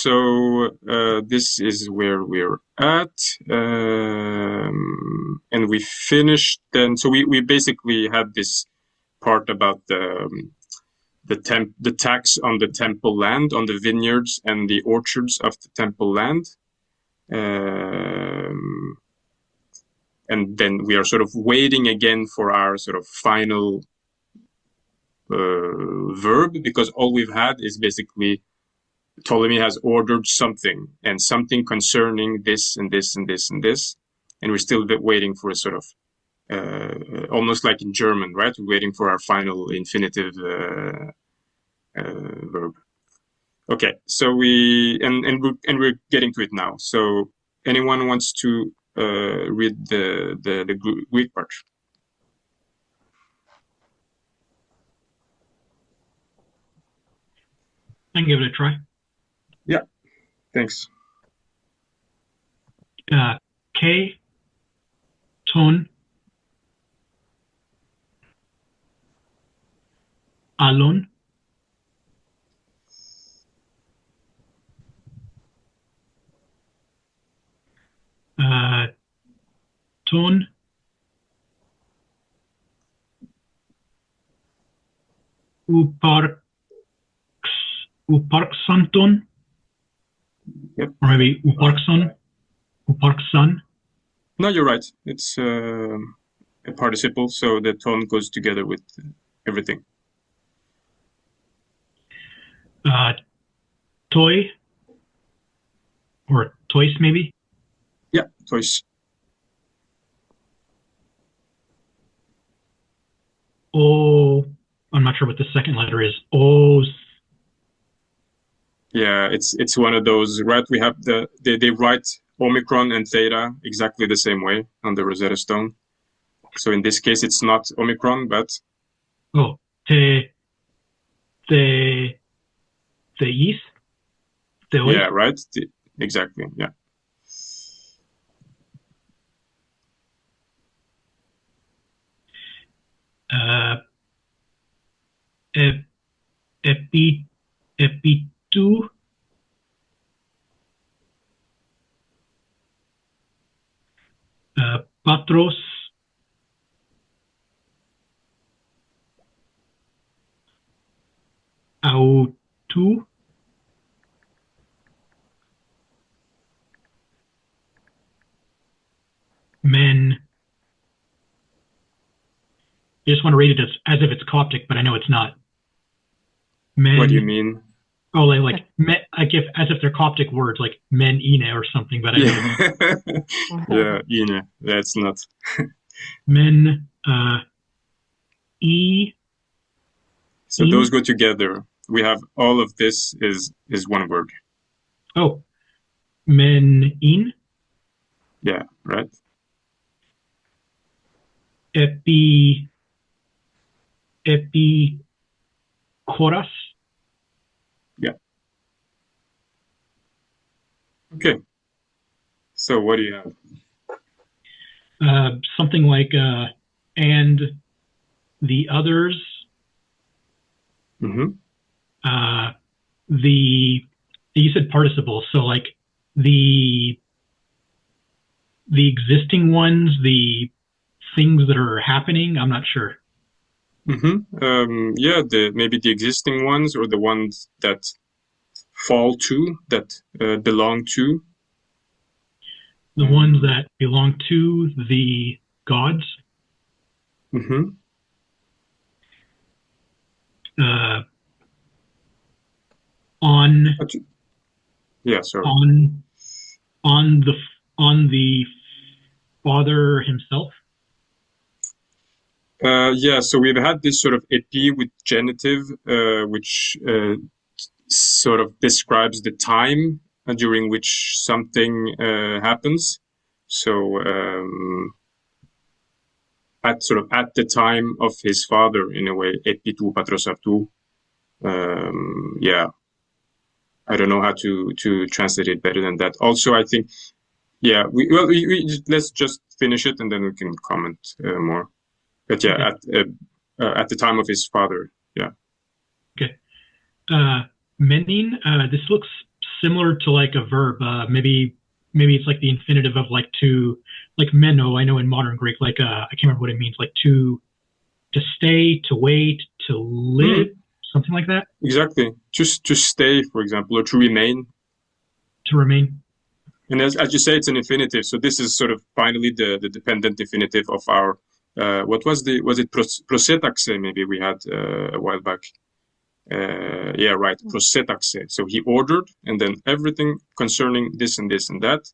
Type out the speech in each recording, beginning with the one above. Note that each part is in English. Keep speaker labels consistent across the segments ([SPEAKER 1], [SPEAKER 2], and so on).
[SPEAKER 1] so this is where we're at, and we finished then. So we basically had this part about the tax on the temple land, on the vineyards and the orchards of the temple land. And then we are sort of waiting again for our sort of final verb, because all we've had is basically Ptolemy has ordered something, and something concerning this and this and this and this, and we're still waiting for a sort of almost like in German, right? We're waiting for our final infinitive verb. Okay, so we're getting to it now. So anyone wants to read the Greek part?
[SPEAKER 2] I can give it a try.
[SPEAKER 1] Yeah, thanks.
[SPEAKER 2] K, ton, alon, ton, uparksanton,
[SPEAKER 1] Yep.
[SPEAKER 2] or maybe uparksan.
[SPEAKER 1] No, you're right. It's a participle, so the tone goes together with everything.
[SPEAKER 2] Toy, or toys maybe.
[SPEAKER 1] Yeah, toys.
[SPEAKER 2] Oh, I'm not sure what the second letter is. Oh.
[SPEAKER 1] Yeah, it's one of those, right? We have they write Omicron and Theta exactly the same way on the Rosetta Stone. So in this case, it's not Omicron, but
[SPEAKER 2] Theis.
[SPEAKER 1] Yeah, right. Exactly. Yeah.
[SPEAKER 2] Epitu. Patros. Autu. Men. I just want to read it as if it's Coptic, but I know it's not. Men.
[SPEAKER 1] What do you mean?
[SPEAKER 2] Oh, like as if they're Coptic words, like men ine or something. But I
[SPEAKER 1] know. Yeah, ine. That's not.
[SPEAKER 2] Men. E.
[SPEAKER 1] So those go together. We have all of this is one word.
[SPEAKER 2] Oh, men in.
[SPEAKER 1] Yeah, right.
[SPEAKER 2] Koras.
[SPEAKER 1] Yeah. Okay. So what do you
[SPEAKER 2] have? Something like and the others.
[SPEAKER 1] Mm-hmm.
[SPEAKER 2] You said participle, so like the existing ones, the things that are happening. I'm not sure.
[SPEAKER 1] Mm-hmm. Yeah, maybe the existing ones, or the ones that fall to, that belong to.
[SPEAKER 2] The ones that belong to the gods.
[SPEAKER 1] Mm-hmm.
[SPEAKER 2] On.
[SPEAKER 1] Yeah, sorry.
[SPEAKER 2] On the father himself.
[SPEAKER 1] Yeah, so we've had this sort of epi with genitive, which sort of describes the time during which something happens. So at the time of his father, in a way, epi tou patros avtou. Yeah, I don't know how to translate it better than that. Also, I think, yeah, let's just finish it and then we can comment more. But yeah, okay. At the time of his father, yeah.
[SPEAKER 2] Okay. Menin, this looks similar to like a verb. Maybe it's like the infinitive of like to, like meno. I know in modern Greek, like I can't remember what it means, like to stay, to wait, to live, something like that.
[SPEAKER 1] Exactly. Just to stay, for example, or to remain.
[SPEAKER 2] To remain.
[SPEAKER 1] And as you say, it's an infinitive. So this is sort of finally the dependent infinitive of our, what was it prosetaxe maybe we had a while back. Yeah, right, prosetaxe. So he ordered, and then everything concerning this and this and that.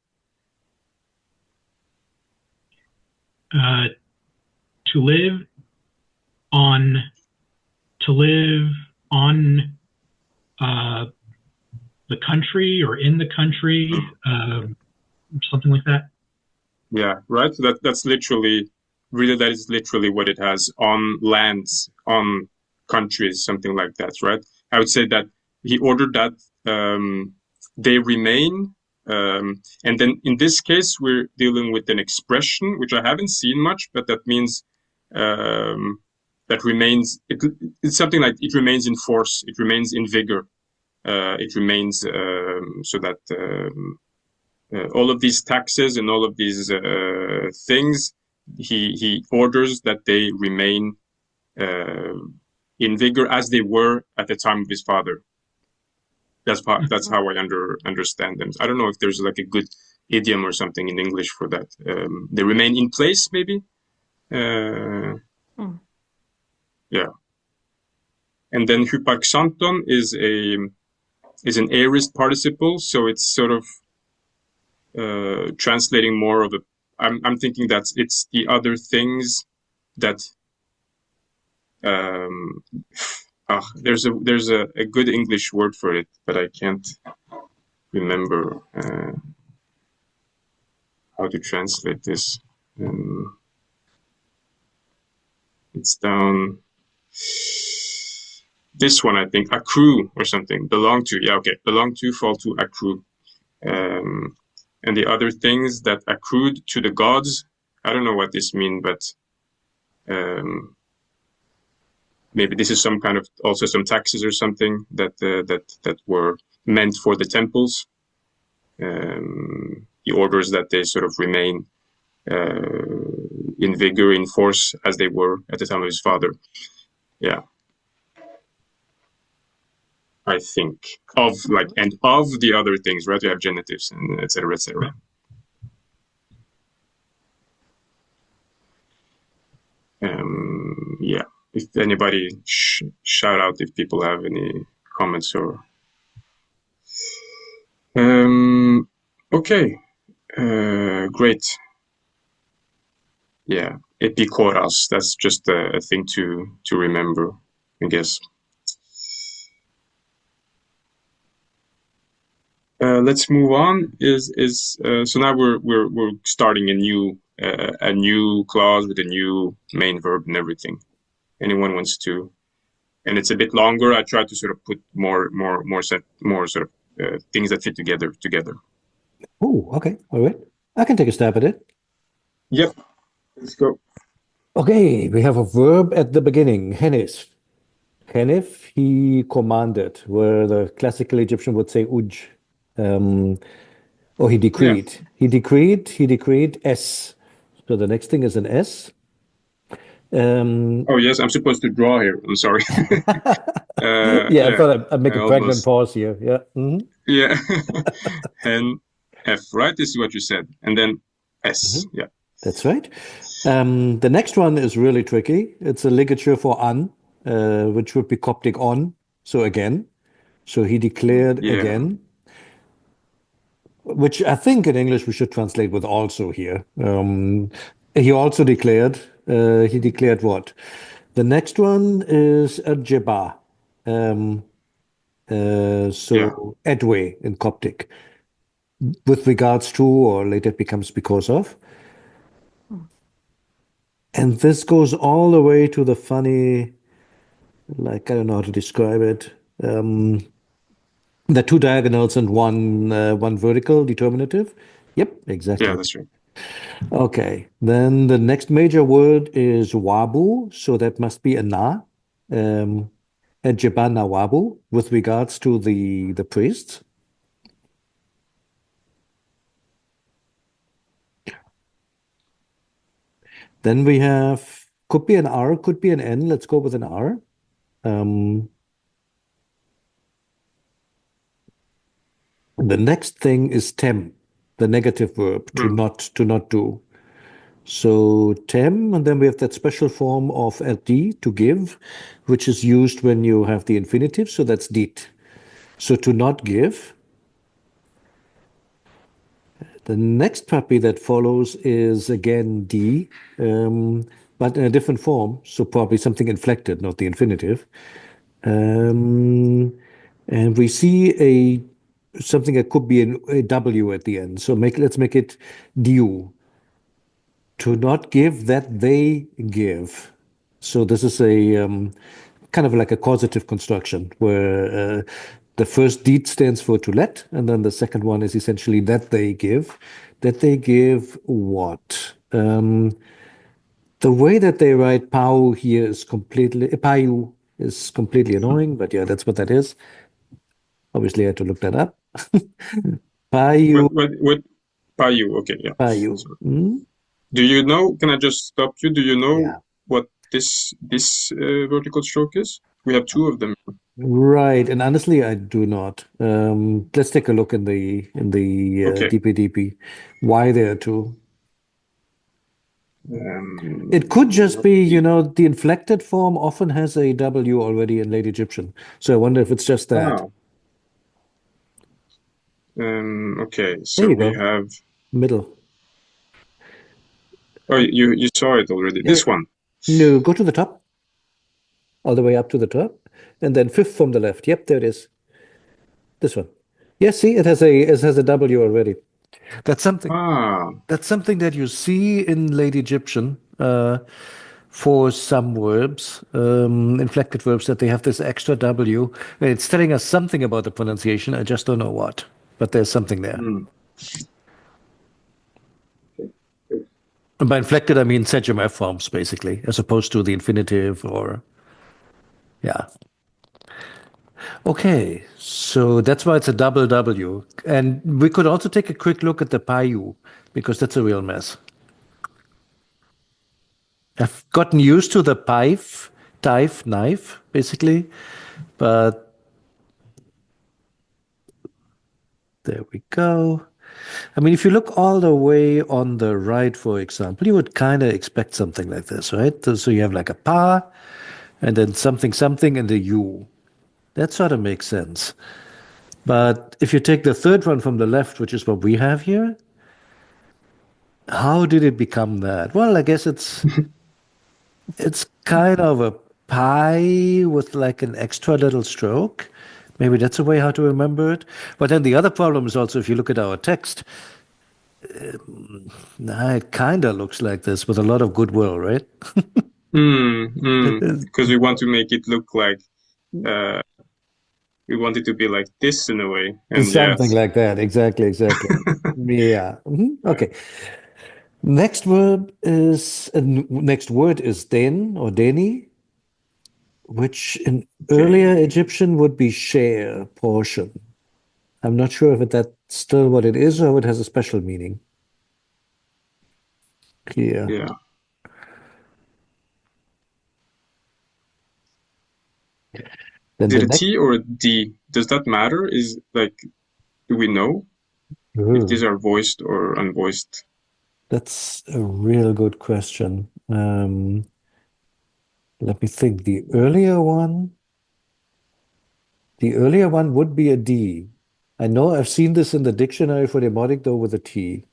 [SPEAKER 2] To live on the country or in the country, something like that.
[SPEAKER 1] Yeah, right. So that's literally, really, that is literally what it has: on lands, on countries, something like that, right? I would say that he ordered that they remain. And then in this case, we're dealing with an expression, which I haven't seen much, but that means that remains, it's something like it remains in force, it remains in vigor, it remains so that all of these taxes and all of these things, he orders that they remain in vigor as they were at the time of his father. That's how I understand them. I don't know if there's like a good idiom or something in English for that. They remain in place, maybe. Yeah. And then hyparxanton is an aorist participle, so it's sort of translating more of a. I'm thinking that it's the other things that. There's a good English word for it, but I can't remember how to translate this. It's down. This one, I think, accrue or something. Belong to. Yeah, okay. Belong to, fall to, accrue. And the other things that accrued to the gods. I don't know what this means, but maybe this is some kind of also some taxes or something that were meant for the temples. He orders that they sort of remain in vigor, in force, as they were at the time of his father. Yeah. I think of the other things, right? You have genitives and et cetera, et cetera. Yeah. If anybody shout out if people have any comments or. Okay. Great. Yeah. Epikoras. That's just a thing to remember, I guess. Let's move on. So now we're starting a new clause with a new main verb and everything. Anyone wants to, and it's a bit longer. I try to sort of put more sort of things that fit together.
[SPEAKER 3] Oh, okay, all right. I can take a stab at it.
[SPEAKER 1] Yep, let's go.
[SPEAKER 3] Okay, we have a verb at the beginning, henif. Henif, he commanded, where the classical Egyptian would say uj. Or he decreed.
[SPEAKER 1] Yeah.
[SPEAKER 3] He decreed S. So the next thing is an S.
[SPEAKER 1] Oh yes, I'm supposed to draw here. I'm sorry.
[SPEAKER 3] Yeah, I thought I'd make a pregnant pause here. Yeah. Mm-hmm.
[SPEAKER 1] Yeah. And F, right? This is what you said. And then S. Mm-hmm. Yeah.
[SPEAKER 3] That's right. The next one is really tricky. It's a ligature for an, which would be Coptic on. So again. So he declared again. Which I think in English we should translate with also here. He also declared. He declared what? The next one is a jeba. Edway in Coptic. With regards to, or later it becomes because of. And this goes all the way to the funny, like, I don't know how to describe it. The two diagonals and one vertical determinative. Yep, exactly.
[SPEAKER 1] Yeah, that's right.
[SPEAKER 3] Okay, then the next major word is wabu, so that must be a na, a jeba nawabu with regards to the priests. Then we have, could be an R, could be an N. Let's go with an R. The next thing is tem, the negative verb, to not do. So tem, and then we have that special form of RD, to give, which is used when you have the infinitive. So that's dit. So to not give. The next puppy that follows is again D, but in a different form. So probably something inflected, not the infinitive. And we see something that could be a W at the end. So let's make it due. To not give, that they give. So this is a kind of like a causative construction where the first deed stands for to let, and then the second one is essentially that they give. That they give what? The way that they write pau here is pau is completely annoying, but yeah, that's what that is. Obviously, I had to look that up. Pau.
[SPEAKER 1] What Payu? Okay, yeah.
[SPEAKER 3] Pau.
[SPEAKER 1] Do you know? Can I just stop you? Do you know
[SPEAKER 3] Yeah.
[SPEAKER 1] what this vertical stroke is? We have two of them.
[SPEAKER 3] Right, and honestly, I do not. Let's take a look in the
[SPEAKER 1] Okay.
[SPEAKER 3] DPDP. Why there are two?
[SPEAKER 1] Um,
[SPEAKER 3] It could just be, the inflected form often has a W already in late Egyptian. So I wonder if it's just that.
[SPEAKER 1] Okay,
[SPEAKER 3] There
[SPEAKER 1] so
[SPEAKER 3] you
[SPEAKER 1] we
[SPEAKER 3] go.
[SPEAKER 1] have.
[SPEAKER 3] Middle.
[SPEAKER 1] Oh, you saw it already. This one.
[SPEAKER 3] No, go to the top. All the way up to the top. And then fifth from the left. Yep, there it is. This one. Yes, see, it has a W already. That's something. That's something that you see in late Egyptian for some verbs, inflected verbs, that they have this extra W. It's telling us something about the pronunciation. I just don't know what, but there's something there. And by inflected, I mean Sejm F forms, basically, as opposed to the infinitive or, yeah. Okay, so that's why it's a double W. And we could also take a quick look at the Payu, because that's a real mess. I've gotten used to the knife, basically, but there we go. I mean, if you look all the way on the right, for example, you would kind of expect something like this, right? So you have like a pa, and then something, and a U. That sort of makes sense. But if you take the third one from the left, which is what we have here, how did it become that? Well, I guess it's kind of a pie with like an extra little stroke. Maybe that's a way how to remember it. But then the other problem is also, if you look at our text, it kind of looks like this with a lot of goodwill, right?
[SPEAKER 1] Because we want to make it look like we want it to be like this in a way. And
[SPEAKER 3] something like that. Exactly. Yeah. Okay. Next word is den or deni, which in earlier Egyptian would be share, portion. I'm not sure if that's still what it is or it has a special meaning. Here.
[SPEAKER 1] Yeah.
[SPEAKER 3] Then
[SPEAKER 1] Is it a T or a D? Does that matter? Is like, do we know if these are voiced or unvoiced?
[SPEAKER 3] That's a real good question. Let me think. The earlier one would be a D. I know I've seen this in the dictionary for demotic, though, with a T.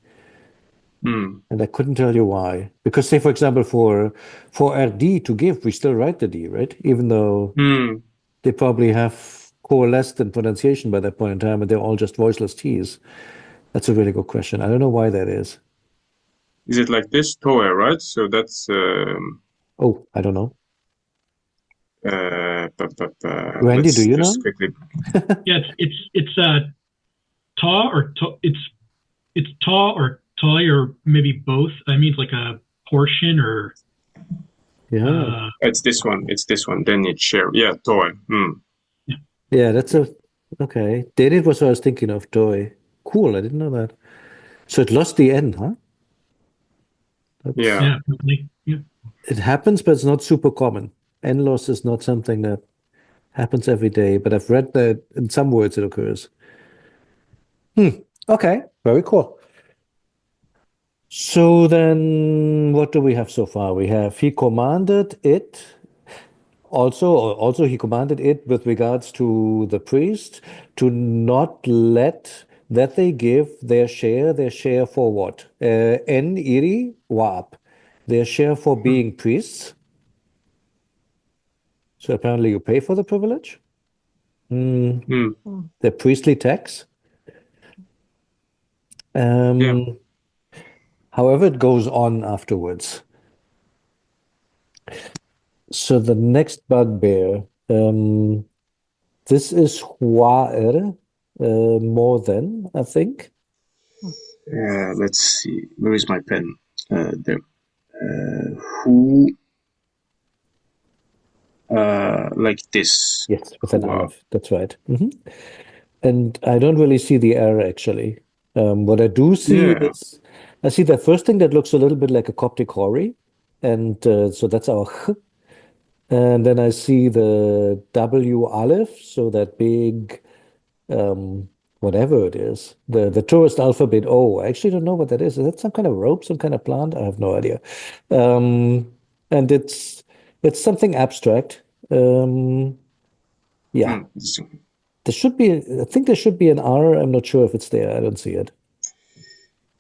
[SPEAKER 3] And I couldn't tell you why. Because, say, for example, for RD, to give, we still write the D, right? Even though they probably have coalesced in pronunciation by that point in time, and they're all just voiceless T's. That's a really good question. I don't know why that is.
[SPEAKER 1] Is it like this, toe, right? So that's.
[SPEAKER 3] Oh, I don't know.
[SPEAKER 1] Randy,
[SPEAKER 3] do you know?
[SPEAKER 1] Quickly.
[SPEAKER 2] Yeah, it's ta or to, it's ta or toy or maybe both. I mean, it's like a portion or.
[SPEAKER 3] Yeah.
[SPEAKER 1] It's this one. Then it's share. Yeah, toy.
[SPEAKER 3] Yeah, that's okay. Dated was what I was thinking of, toy. Cool, I didn't know that. So it lost the N, huh?
[SPEAKER 1] Yeah.
[SPEAKER 3] It happens, but it's not super common. N-loss is not something that happens every day, but I've read that in some words it occurs. Okay, very cool. So then what do we have so far? We have he commanded it. Also he commanded it with regards to the priest to not let that they give their share for what? En iri wap. Their share for being priests. So apparently you pay for the privilege.
[SPEAKER 1] Hmm.
[SPEAKER 3] The priestly tax.
[SPEAKER 1] Yeah.
[SPEAKER 3] However, it goes on afterwards. So the next bugbear, this is huaer, more than, I think.
[SPEAKER 1] Let's see. Where is my pen? There. Who? Like this.
[SPEAKER 3] Yes, with an
[SPEAKER 1] Wow.
[SPEAKER 3] aleph. That's right. And I don't really see the error actually. What I do see
[SPEAKER 1] Yeah.
[SPEAKER 3] is, I see the first thing that looks a little bit like a Coptic hori, and so that's our ch. And then I see the W aleph, so that big, whatever it is, the tourist alphabet O. I actually don't know what that is. Is that some kind of rope, some kind of plant? I have no idea. And it's something abstract. Yeah, there should be. I think there should be an R. I'm not sure if it's there. I don't see it.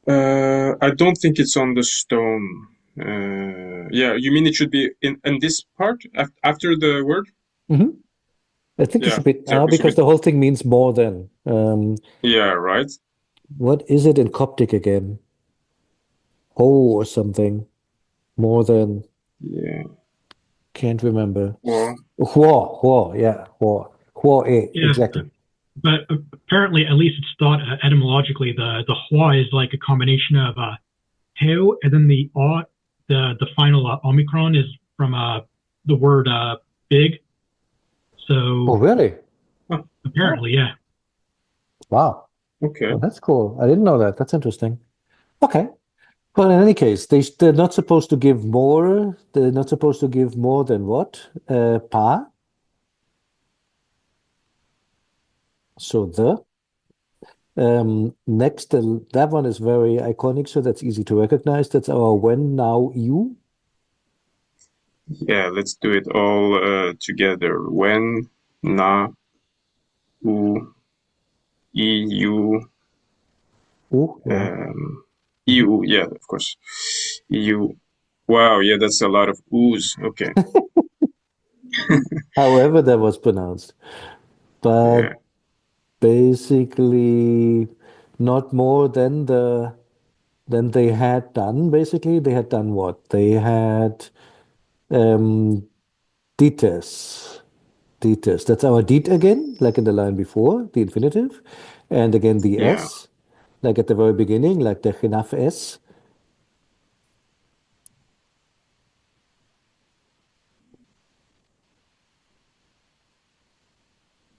[SPEAKER 1] I don't think it's on the stone. Yeah, you mean it should be in this part after the word?
[SPEAKER 3] I think there
[SPEAKER 1] Yeah,
[SPEAKER 3] should be R
[SPEAKER 1] exactly. So
[SPEAKER 3] because the whole thing means more than.
[SPEAKER 1] yeah, right.
[SPEAKER 3] What is it in Coptic again? Ho or something. More than.
[SPEAKER 1] Yeah.
[SPEAKER 3] Can't remember.
[SPEAKER 1] Well,
[SPEAKER 3] Huo, yeah, Huo
[SPEAKER 2] Yeah,
[SPEAKER 3] exactly.
[SPEAKER 2] but apparently, at least it's thought etymologically, the hua is like a combination of heu, and then the au, the final omicron is from the word big.
[SPEAKER 3] Oh,
[SPEAKER 2] So
[SPEAKER 3] really?
[SPEAKER 2] apparently, yeah.
[SPEAKER 3] Wow.
[SPEAKER 1] okay.
[SPEAKER 3] Well, that's cool. I didn't know that. That's interesting. Okay. Well, in any case, they're not supposed to give more. They're not supposed to give more than what? Pa. So the. Next, that one is very iconic, so that's easy to recognize. That's our when, now, you.
[SPEAKER 1] Yeah, let's do it all together. When, na, u, eu,
[SPEAKER 3] Yeah.
[SPEAKER 1] eu. Yeah, of course. Eu. Wow. Yeah, that's a lot of oohs. Okay.
[SPEAKER 3] However that was pronounced. But
[SPEAKER 1] Yeah.
[SPEAKER 3] basically not more than they had done. Basically, they had done what? They had um dites. Dites. That's our dit again, like in the line before, the infinitive. And again the
[SPEAKER 1] Yeah.
[SPEAKER 3] S, like at the very beginning, like the chinaf S.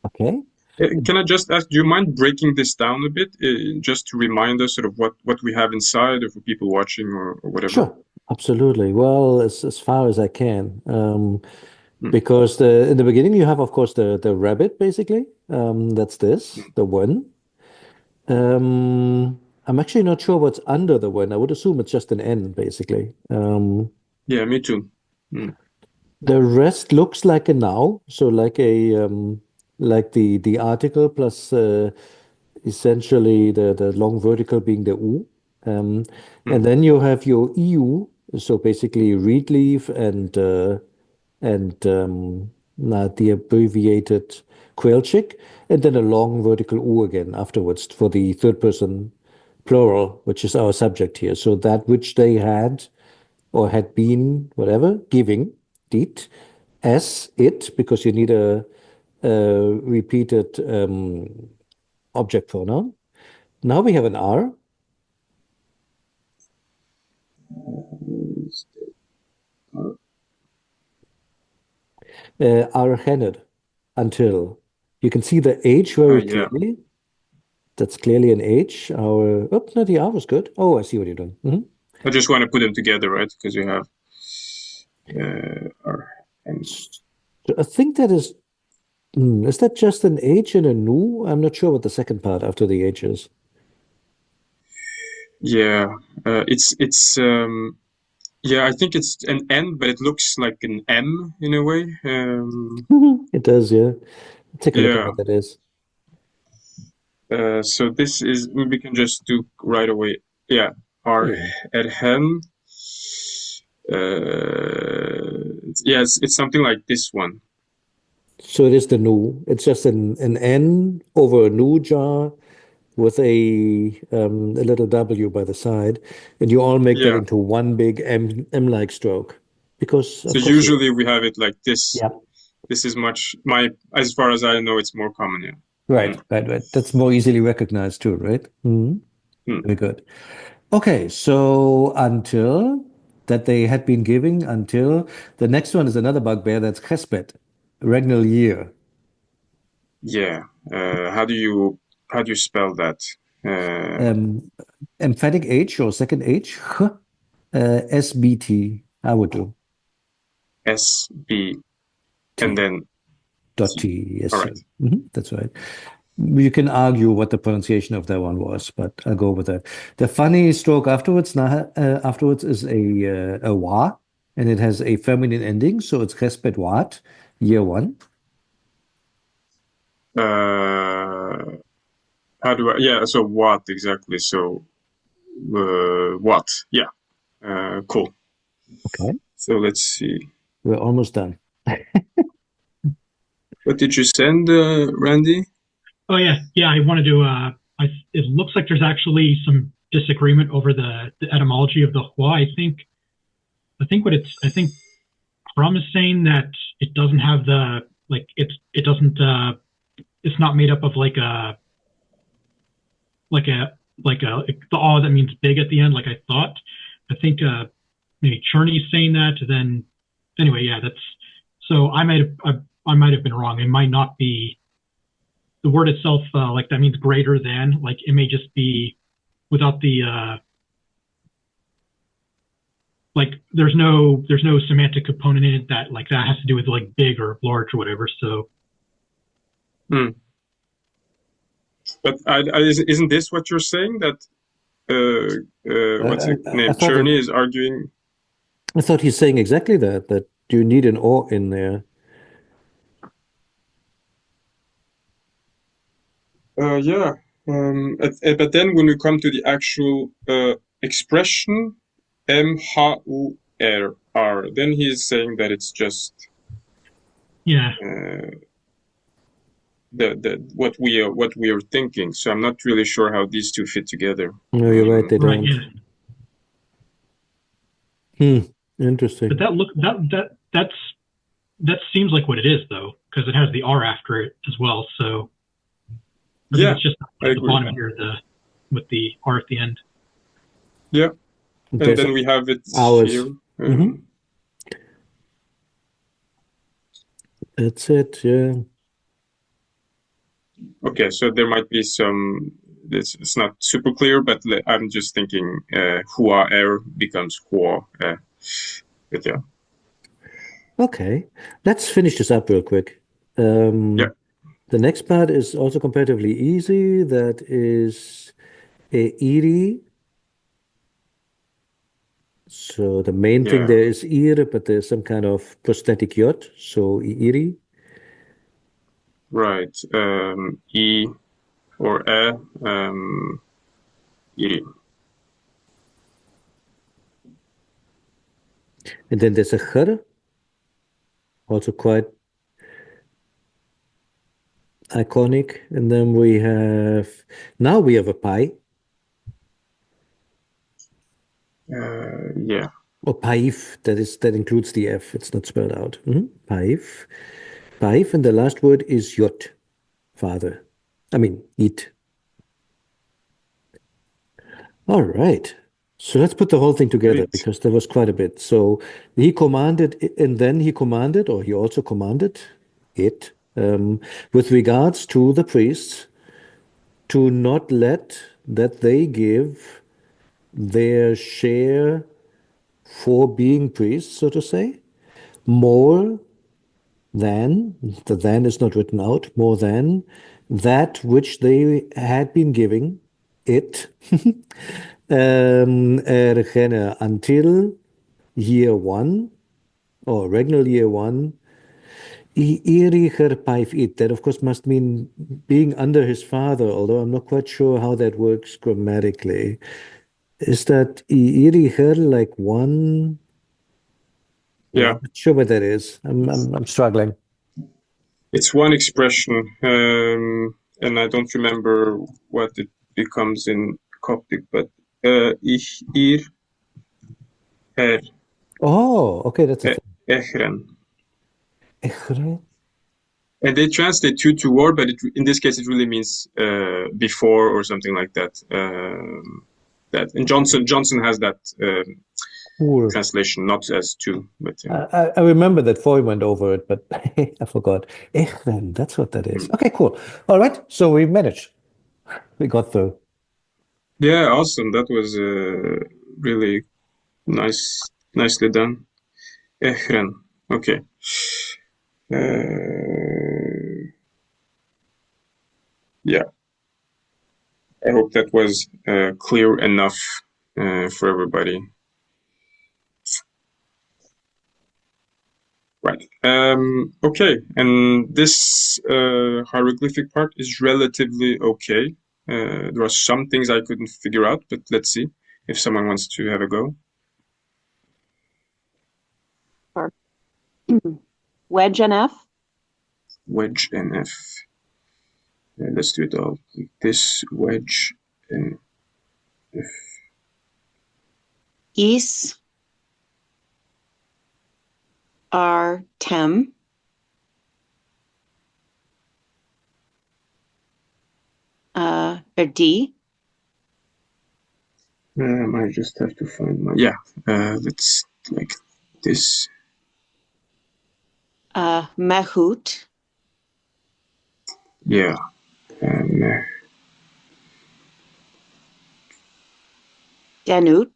[SPEAKER 3] Okay.
[SPEAKER 1] Can I just ask, do you mind breaking this down a bit, just to remind us sort of what we have inside, or for people watching or whatever?
[SPEAKER 3] Sure. Absolutely. Well, as far as I can.
[SPEAKER 1] Hmm.
[SPEAKER 3] Because in the beginning you have, of course, the rabbit, basically. That's this, the one. I'm actually not sure what's under the one. I would assume it's just an N, basically.
[SPEAKER 1] Yeah, me too. Hmm.
[SPEAKER 3] The rest looks like a now, so like a like the article plus essentially the long vertical being the U. And then you have your EU, so basically reed leaf and the abbreviated quail chick, and then a long vertical U again afterwards for the third person plural, which is our subject here. So that which they had or had been, whatever, giving, did, as it, because you need a repeated object pronoun. Now we have an R. R until. You can see the H very
[SPEAKER 1] Yeah.
[SPEAKER 3] clearly. That's clearly an H. Oh, no, the R was good. Oh, I see what you're doing.
[SPEAKER 1] I just want to put them together, right? Because you have and
[SPEAKER 3] I think that is that just an H and a nu? I'm not sure what the second part after the H is.
[SPEAKER 1] yeah, yeah, I think it's an N, but it looks like an M in a way.
[SPEAKER 3] It does, yeah. Take a look at
[SPEAKER 1] Yeah.
[SPEAKER 3] what that is.
[SPEAKER 1] So this is, we can just do right away. Yeah, our
[SPEAKER 3] Yeah.
[SPEAKER 1] at hen. Yes, it's something like this one.
[SPEAKER 3] So it is the nu. It's just an N over a nu jar with a little W by the side, and you all make that
[SPEAKER 1] Yeah.
[SPEAKER 3] into one big M-like stroke. Because
[SPEAKER 1] So
[SPEAKER 3] of course,
[SPEAKER 1] usually we have it like this.
[SPEAKER 3] yeah.
[SPEAKER 1] This is as far as I know, it's more common. Yeah.
[SPEAKER 3] Right. That's more easily recognized too, right?
[SPEAKER 1] Mm.
[SPEAKER 3] Very good. Okay, so until that they had been giving until the next one is another bugbear that's chespet, regnal year.
[SPEAKER 1] Yeah. How do you spell that?
[SPEAKER 3] Emphatic H or second H, SBT. I would do.
[SPEAKER 1] SB and
[SPEAKER 3] T.
[SPEAKER 1] then
[SPEAKER 3] Dot
[SPEAKER 1] T.
[SPEAKER 3] T. Yes,
[SPEAKER 1] All
[SPEAKER 3] sir.
[SPEAKER 1] right.
[SPEAKER 3] That's right. You can argue what the pronunciation of that one was, but I'll go with that. The funny stroke afterwards is a wa, and it has a feminine ending, so it's chespet wat, year one.
[SPEAKER 1] How do I? Yeah. So what exactly? So what? Yeah. Cool.
[SPEAKER 3] Okay.
[SPEAKER 1] So let's see.
[SPEAKER 3] We're almost done.
[SPEAKER 1] What did you send, Randy?
[SPEAKER 2] Oh yeah. I wanted to. It looks like there's actually some disagreement over the etymology of the hua. I think Crum is saying that it doesn't have the it doesn't it's not made up of the aw that means big at the end like I thought. I think maybe Cherney's saying that. Then anyway, yeah, that's so I might have been wrong. It might not be the word itself like that means greater than, like it may just be without the like there's no semantic component in it that like that has to do with like big or large or whatever. So
[SPEAKER 1] But isn't this what you're saying, that what's his name?
[SPEAKER 3] thought
[SPEAKER 1] Cherney is arguing.
[SPEAKER 3] I thought he's saying exactly that you need an or in there.
[SPEAKER 1] Yeah. But then when we come to the actual expression, M-H-U-R-R, then he's saying that it's just
[SPEAKER 2] yeah.
[SPEAKER 1] What we are thinking. So I'm not really sure how these two fit together.
[SPEAKER 3] No, you're right, they
[SPEAKER 2] Right,
[SPEAKER 3] don't.
[SPEAKER 2] yeah.
[SPEAKER 3] Interesting.
[SPEAKER 2] But that seems like what it is though, because it has the R after it as well. So I think it's just at the bottom here with the R at the end.
[SPEAKER 1] Yeah. And
[SPEAKER 3] Okay,
[SPEAKER 1] then
[SPEAKER 3] so
[SPEAKER 1] we have it
[SPEAKER 3] ours.
[SPEAKER 1] here.
[SPEAKER 3] That's it, yeah.
[SPEAKER 1] Okay, so there might be some, it's not super clear, but I'm just thinking hua air becomes hua. But yeah.
[SPEAKER 3] Okay, let's finish this up real quick.
[SPEAKER 1] Yeah.
[SPEAKER 3] The next part is also comparatively easy. That is a iri. So the main thing there is ir, but there's some kind of prosthetic yod. So iri.
[SPEAKER 1] Right. E or e. Iri.
[SPEAKER 3] And then there's a chur, also quite iconic. And then now we have a pi.
[SPEAKER 1] Yeah.
[SPEAKER 3] Or paif, that includes the F. It's not spelled out. Paif. Paif, and the last word is yot, father. I mean, eat. All right. So let's put the whole thing together because there was quite a bit. So he commanded, and then he commanded, or he also commanded it, with regards to the priests, to not let that they give their share for being priests, so to say, more than, the than is not written out, more than that which they had been giving it until year one, or regular year one. That, of course, must mean being under his father, although I'm not quite sure how that works grammatically. Is that like one?
[SPEAKER 1] Yeah,
[SPEAKER 3] I'm not sure what that is. I'm struggling.
[SPEAKER 1] it's one expression, and I don't remember what it becomes in Coptic, but ich, ir, her,
[SPEAKER 3] Oh, okay, that's a
[SPEAKER 1] echren.
[SPEAKER 3] thing.
[SPEAKER 1] And they translate to war, but in this case, it really means before or something like that. That and Johnson has that
[SPEAKER 3] Cool.
[SPEAKER 1] translation, not as to, but
[SPEAKER 3] I remember that Foy went over it, but I forgot. Echren, that's what that is. Okay, cool. All right, so we managed. We got through.
[SPEAKER 1] yeah, awesome. That was really nicely done. Echren. Okay. Yeah. I hope that was clear enough for everybody. Right. Okay. And this hieroglyphic part is relatively okay. There are some things I couldn't figure out, but let's see if someone wants to have a go.
[SPEAKER 4] Wedge and F.
[SPEAKER 1] Wedge and F. Let's do it all. This wedge and F.
[SPEAKER 4] Is are tem. Or D.
[SPEAKER 1] I just have to find my, yeah, let's like this.
[SPEAKER 4] Mehut.
[SPEAKER 1] Yeah.
[SPEAKER 4] Danut.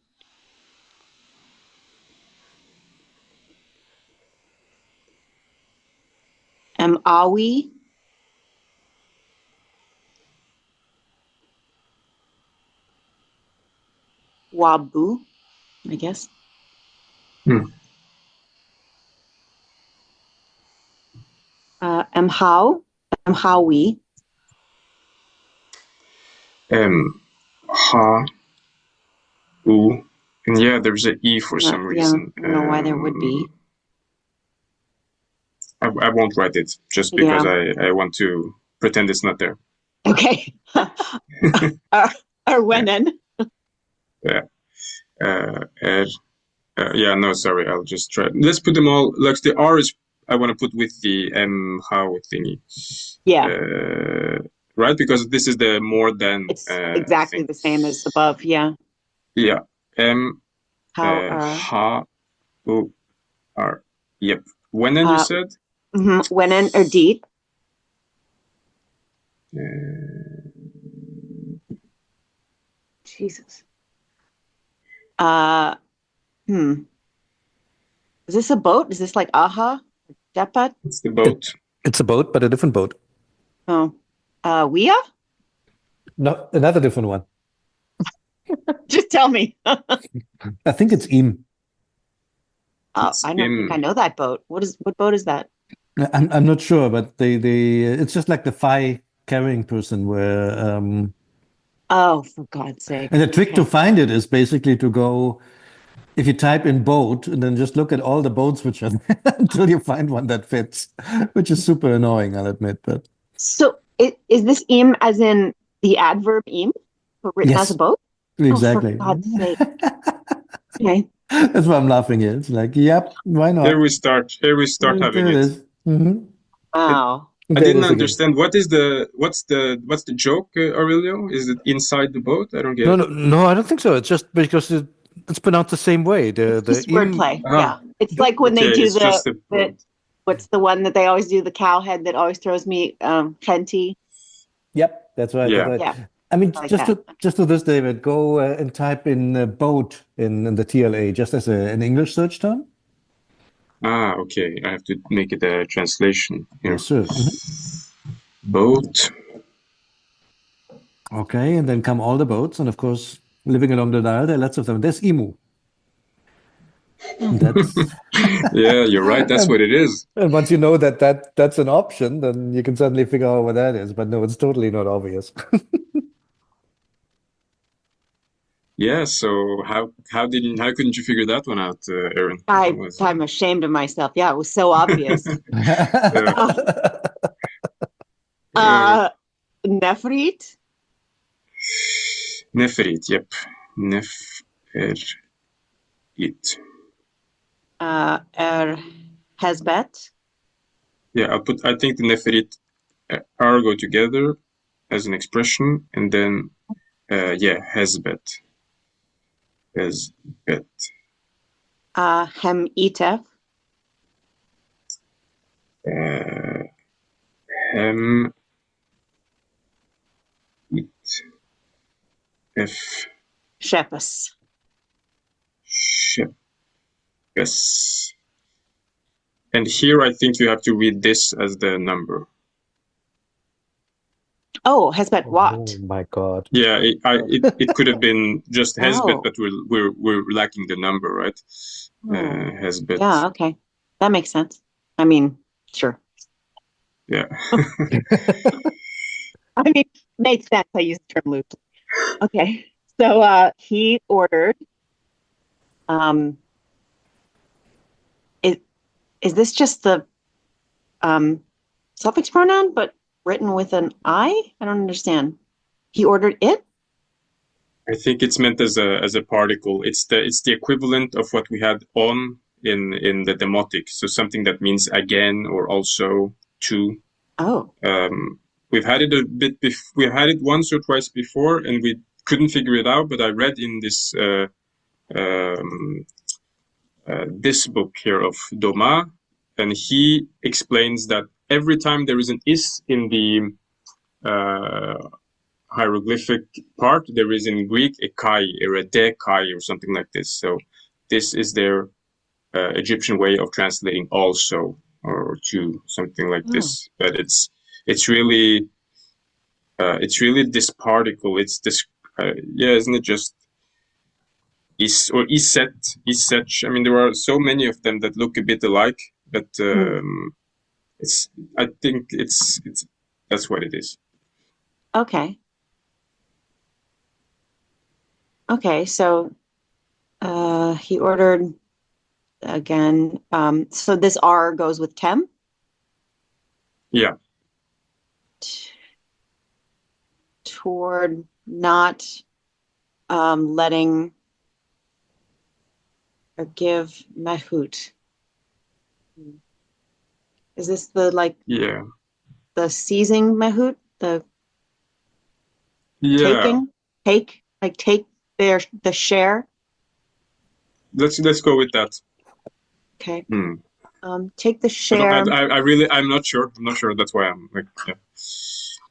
[SPEAKER 4] Awi. Wabu, I guess. Mhawi.
[SPEAKER 1] Ha, U, and yeah, there's an E for some reason.
[SPEAKER 4] I don't know why there would be.
[SPEAKER 1] I won't write it just because I want to pretend it's not there.
[SPEAKER 4] Okay. Arwenen.
[SPEAKER 1] Yeah. Yeah, no, sorry, I'll just try. Let's put them all, like the R is, I want to put with the how thingy.
[SPEAKER 4] Yeah.
[SPEAKER 1] Right, because this is the more than.
[SPEAKER 4] It's exactly the same as above, yeah.
[SPEAKER 1] Yeah.
[SPEAKER 4] How,
[SPEAKER 1] U, R. Yep. Wenen, you said?
[SPEAKER 4] Wenen or deed. Jesus. Is this a boat? Is this like Aha? Japat?
[SPEAKER 1] It's the boat.
[SPEAKER 3] It's a boat, but a different boat.
[SPEAKER 4] Oh. Wea?
[SPEAKER 3] No, another different one.
[SPEAKER 4] Just tell me.
[SPEAKER 3] I think it's Im.
[SPEAKER 4] I don't think I know that boat. What boat is that?
[SPEAKER 3] I'm not sure, but it's just like the Phi carrying person where
[SPEAKER 4] Oh, for God's sake.
[SPEAKER 3] and the trick to find it is basically to go, if you type in boat and then just look at all the boats which are there until you find one that fits, which is super annoying, I'll admit. But
[SPEAKER 4] so is this im as in the adverb im written as a boat?
[SPEAKER 3] Exactly.
[SPEAKER 4] Oh, for God's sake. Okay.
[SPEAKER 3] That's why I'm laughing here. It's like, yep, why not?
[SPEAKER 1] Here we start having it.
[SPEAKER 4] Wow.
[SPEAKER 1] I didn't understand what's the joke, Aurelio? Is it inside the boat? I don't get it.
[SPEAKER 3] No, I don't think so. It's just because it's pronounced the same way.
[SPEAKER 4] It's wordplay. Yeah, it's like when they do what's the one that they always do, the cow head that always throws me plenty.
[SPEAKER 3] Yep, that's right.
[SPEAKER 1] Yeah.
[SPEAKER 3] That's right. I mean, like just to this, David, go and type in boat in the TLA just as an English search term.
[SPEAKER 1] Okay. I have to make it a translation here.
[SPEAKER 3] Yes, sir.
[SPEAKER 1] Boat.
[SPEAKER 3] Okay, and then come all the boats, and of course, living along the Nile, there are lots of them. There's emu. That's
[SPEAKER 1] Yeah, you're right. That's what it is.
[SPEAKER 3] and once you know that's an option, then you can suddenly figure out what that is. But no, it's totally not obvious.
[SPEAKER 1] Yeah. So how couldn't you figure that one out, Aaron?
[SPEAKER 4] I'm ashamed of myself. Yeah, it was so obvious. Nefrit.
[SPEAKER 1] Neferit. Yep. Neferit.
[SPEAKER 4] Hezbet.
[SPEAKER 1] Yeah, I think the Neferit are go together as an expression, and then Hezbet. Hezbet.
[SPEAKER 4] Hem-Etef.
[SPEAKER 1] Hem. F.
[SPEAKER 4] Shepus.
[SPEAKER 1] Shepus. And here I think you have to read this as the number.
[SPEAKER 4] Oh, Hezbet what?
[SPEAKER 3] Oh my God.
[SPEAKER 1] Yeah, it could have been just Hezbet,
[SPEAKER 4] Oh.
[SPEAKER 1] but we're lacking the number, right? Hezbet.
[SPEAKER 4] Yeah, okay. That makes sense. I mean, sure.
[SPEAKER 1] Yeah.
[SPEAKER 4] I mean, makes sense. I use the term loosely. Okay. So he ordered is this just the suffix pronoun but written with an I? I don't understand. He ordered it?
[SPEAKER 1] I think it's meant as a particle. It's the equivalent of what we had on in the demotic. So something that means again or also to.
[SPEAKER 4] Oh.
[SPEAKER 1] We've had it a bit. We had it once or twice before, and we couldn't figure it out. But I read in this this book here of Doma, and he explains that every time there is an is in the hieroglyphic part, there is in Greek a kai or a de kai or something like this. So this is their Egyptian way of translating also or to, something like this. But it's really this particle. It's this isn't it just is or iset, isetch? I mean, there are so many of them that look a bit alike, but it's. I think it's that's what it is.
[SPEAKER 4] Okay. Okay, so he ordered again. So this R goes with tem?
[SPEAKER 1] Yeah.
[SPEAKER 4] Toward not letting or give Mahut. Is this the the seizing Mahut? The taking? Take the share?
[SPEAKER 1] Let's go with that.
[SPEAKER 4] Okay. Take the share.
[SPEAKER 1] I'm not sure. That's why I'm like,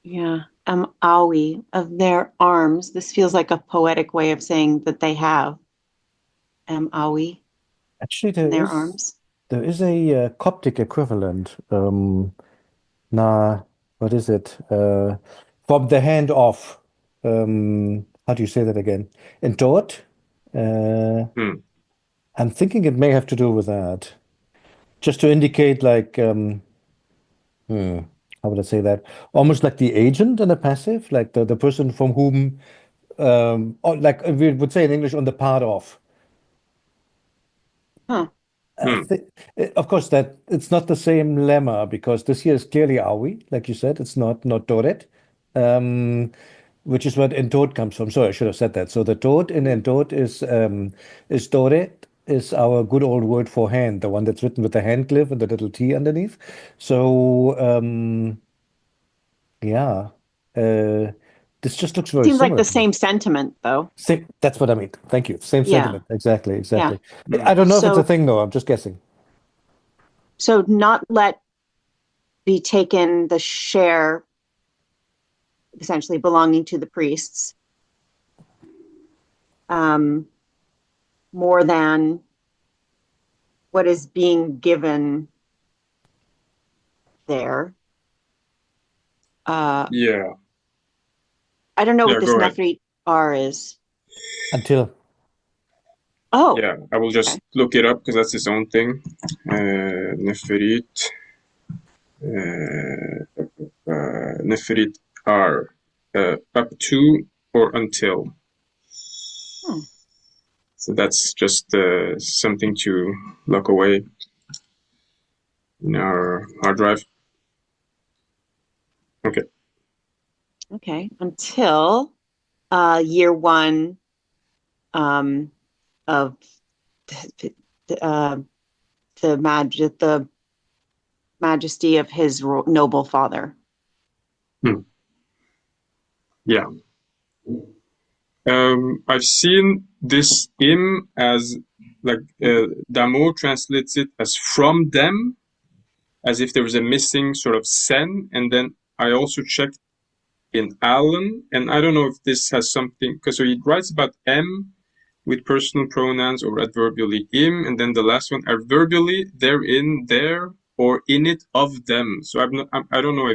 [SPEAKER 4] yeah. Awi of their arms. This feels like a poetic way of saying that they have. Awi.
[SPEAKER 3] Actually,
[SPEAKER 4] their arms.
[SPEAKER 3] There is a Coptic equivalent. What is it? From the hand off. How do you say that again? In Tort? I'm thinking it may have to do with that. Just to indicate like, how would I say that? Almost like the agent in a passive, like the person from whom, or like we would say in English, on the part of.
[SPEAKER 4] Huh.
[SPEAKER 3] Of course, that it's not the same lemma because this here is clearly Awi, like you said. It's not Toret, which is what Entod comes from. Sorry, I should have said that. So the Tod in Entod is Toret, is our good old word for hand, the one that's written with the hand glyph and the little T underneath. So this just looks very
[SPEAKER 4] Seems
[SPEAKER 3] similar.
[SPEAKER 4] like the same sentiment, though.
[SPEAKER 3] That's what I mean. Thank you. Same sentiment. Exactly.
[SPEAKER 4] Yeah.
[SPEAKER 3] I don't know if it's a thing, though. I'm just guessing.
[SPEAKER 4] So not let be taken the share, essentially belonging to the priests, more than what is being given there.
[SPEAKER 1] Yeah.
[SPEAKER 4] I don't know
[SPEAKER 1] Yeah,
[SPEAKER 4] what this
[SPEAKER 1] go ahead.
[SPEAKER 4] Nefrit R is.
[SPEAKER 3] Until.
[SPEAKER 4] Oh,
[SPEAKER 1] Yeah, I will just look it up because that's its own thing. Nefrit. Nefrit R. Up to or until. So that's just something to lock away in our hard drive. Okay.
[SPEAKER 4] okay. Until year one of the majesty of his noble father.
[SPEAKER 1] Yeah. I've seen this im as like Damo translates it as from them, as if there was a missing sort of sen, and then I also checked in Allen, and I don't know if this has something, because so he writes about M with personal pronouns or adverbially im, and then the last one adverbially therein, there, or in it of them. So I don't know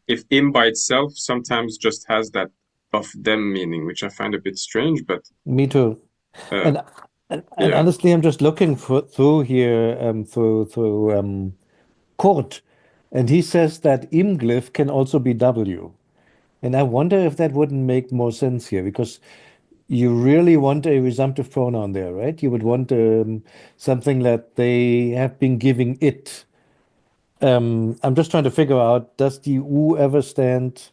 [SPEAKER 1] if im by itself sometimes just has that of them meaning, which I find a bit strange, but
[SPEAKER 3] Me too. And
[SPEAKER 1] yeah.
[SPEAKER 3] honestly, I'm just looking through here through Kurt, and he says that im glyph can also be W. And I wonder if that wouldn't make more sense here, because you really want a resumptive pronoun there, right? You would want something that they have been giving it. I'm just trying to figure out, does the U ever stand?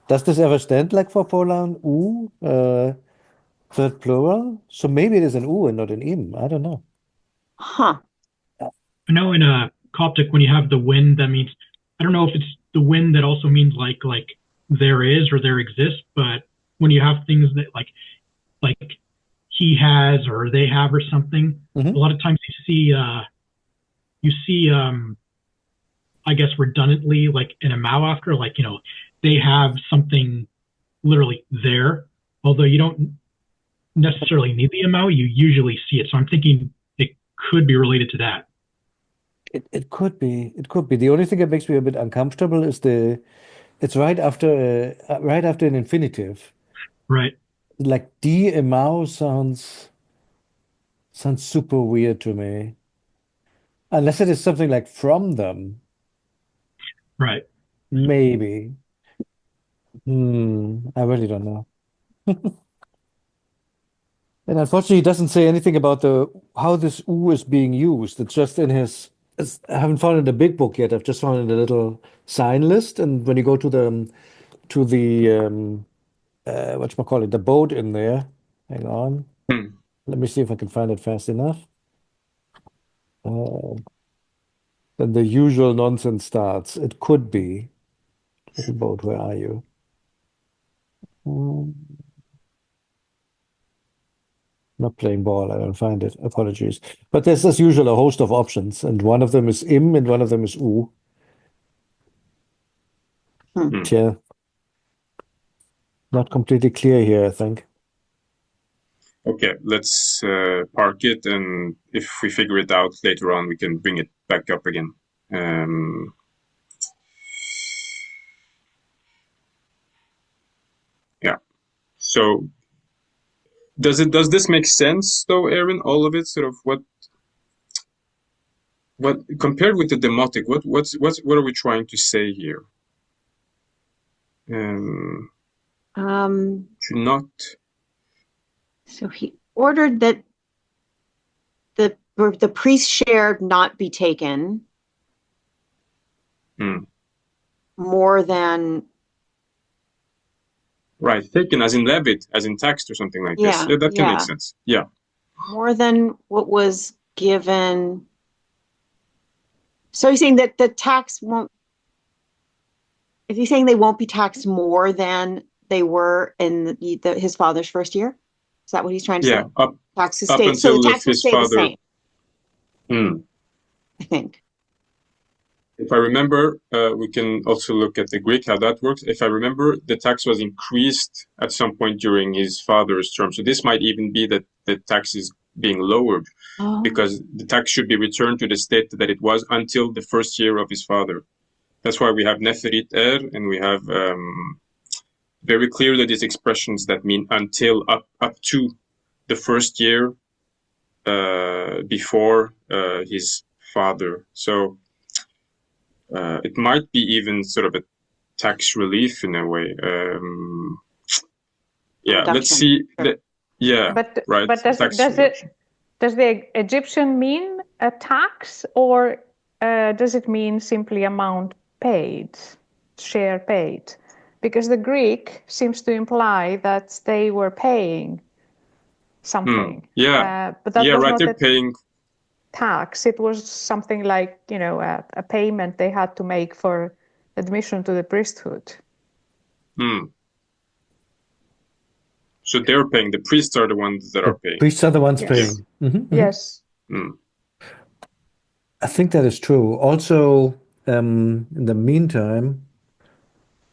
[SPEAKER 3] Does this ever stand like for pronoun U, third plural? So maybe it is an U and not an im. I don't know.
[SPEAKER 4] Huh.
[SPEAKER 2] I know in Coptic, when you have the wind, that means, I don't know if it's the wind that also means like there is or there exists, but when you have things that like he has or they have or something, a lot of times you see I guess redundantly like in a Mao after, like, you know, they have something literally there, although you don't necessarily need the Mao, you usually see it. So I'm thinking it could be related to that.
[SPEAKER 3] It could be. It could be. The only thing that makes me a bit uncomfortable is it's right after an infinitive.
[SPEAKER 2] Right.
[SPEAKER 3] Like die Emau sounds super weird to me. Unless it is something like from them.
[SPEAKER 2] Right.
[SPEAKER 3] Maybe. I really don't know. And unfortunately, he doesn't say anything about how this U is being used. It's just in I haven't found it in the big book yet. I've just found it in a little sign list. And when you go to the whatchamacallit, the boat in there. Hang on. Let me see if I can find it fast enough. Then the usual nonsense starts. It could be. Little boat, where are you? Not playing ball. I don't find it. Apologies. But there's, as usual, a host of options, and one of them is im, and one of them is u. Yeah. Not completely clear here, I think.
[SPEAKER 1] Okay, let's park it, and if we figure it out later on, we can bring it back up again. Yeah. So does this make sense though, Aaron? All of it, sort of what compared with the demotic, what are we trying to say here? To not.
[SPEAKER 4] So he ordered that the priest share not be taken more than.
[SPEAKER 1] Right, taken as in levit, as in taxed or something like this. Yeah, that can make sense. Yeah.
[SPEAKER 4] More than what was given. So he's saying that the tax won't. Is he saying they won't be taxed more than they were in his father's first year? Is that what he's trying to say?
[SPEAKER 1] Yeah,
[SPEAKER 4] taxes
[SPEAKER 1] up
[SPEAKER 4] stay. So the
[SPEAKER 1] until
[SPEAKER 4] tax will
[SPEAKER 1] his
[SPEAKER 4] stay
[SPEAKER 1] father.
[SPEAKER 4] the same. I think.
[SPEAKER 1] If I remember, we can also look at the Greek, how that works. If I remember, the tax was increased at some point during his father's term. So this might even be that the tax is being lowered
[SPEAKER 4] Oh,
[SPEAKER 1] because the tax should be returned to the state that it was until the first year of his father. That's why we have Neferit and we have very clearly these expressions that mean until, up to the first year before his father. So it might be even sort of a tax relief in a way. Yeah, let's see.
[SPEAKER 4] Sure.
[SPEAKER 1] Yeah,
[SPEAKER 5] But
[SPEAKER 1] right.
[SPEAKER 5] does the Egyptian mean a tax, or does it mean simply amount paid, share paid? Because the Greek seems to imply that they were paying something.
[SPEAKER 1] Yeah,
[SPEAKER 5] but that
[SPEAKER 1] yeah,
[SPEAKER 5] was
[SPEAKER 1] right.
[SPEAKER 5] not
[SPEAKER 1] They're
[SPEAKER 5] a
[SPEAKER 1] paying.
[SPEAKER 5] tax. It was something like, a payment they had to make for admission to the priesthood.
[SPEAKER 1] So they're paying. The priests are the ones that are paying.
[SPEAKER 3] Priests are the ones
[SPEAKER 5] Yes.
[SPEAKER 3] paying.
[SPEAKER 5] Yes.
[SPEAKER 3] I think that is true. Also, in the meantime,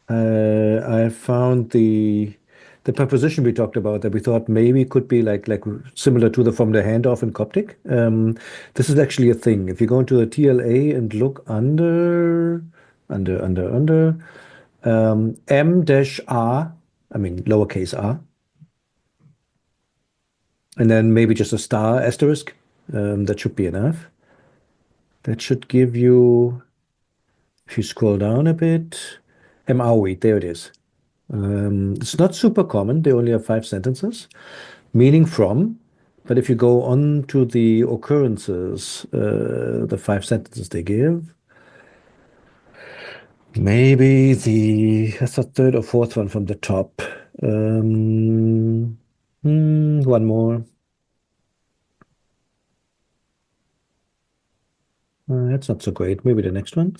[SPEAKER 3] I found the preposition we talked about that we thought maybe could be like similar to the from the handoff in Coptic. This is actually a thing. If you go into the TLA and look under M-R, I mean lowercase r, and then maybe just a star asterisk, that should be enough. That should give you, if you scroll down a bit, Maui, there it is. It's not super common. They only have 5 sentences, meaning from. But if you go on to the occurrences, the 5 sentences they give, maybe that's the third or fourth one from the top. One more. That's not so great. Maybe the next one.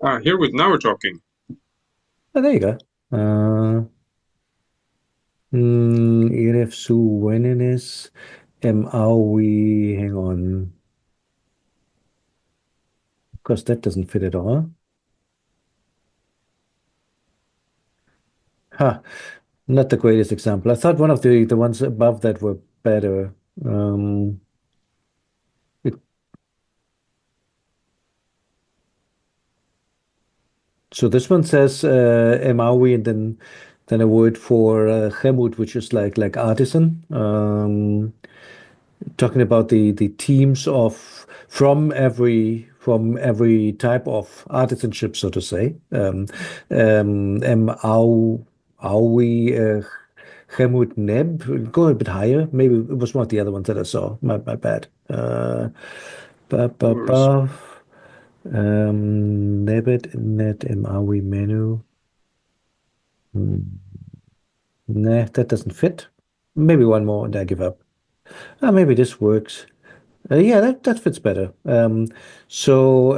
[SPEAKER 1] Now we're talking.
[SPEAKER 3] Oh, there you go. Eref su wenenes Maui. Hang on. Of course, that doesn't fit at all. Not the greatest example. I thought one of the ones above that were better. So this one says Maui, and then a word for chemut, which is like artisan. Talking about the teams from every type of artisanship, so to say. Aui Chemut Neb, go a bit higher. Maybe it was one of the other ones that I saw. My bad. Nebet Net Maui menu. Nah, that doesn't fit. Maybe one more and I give up. Maybe this works. Yeah, that fits better. So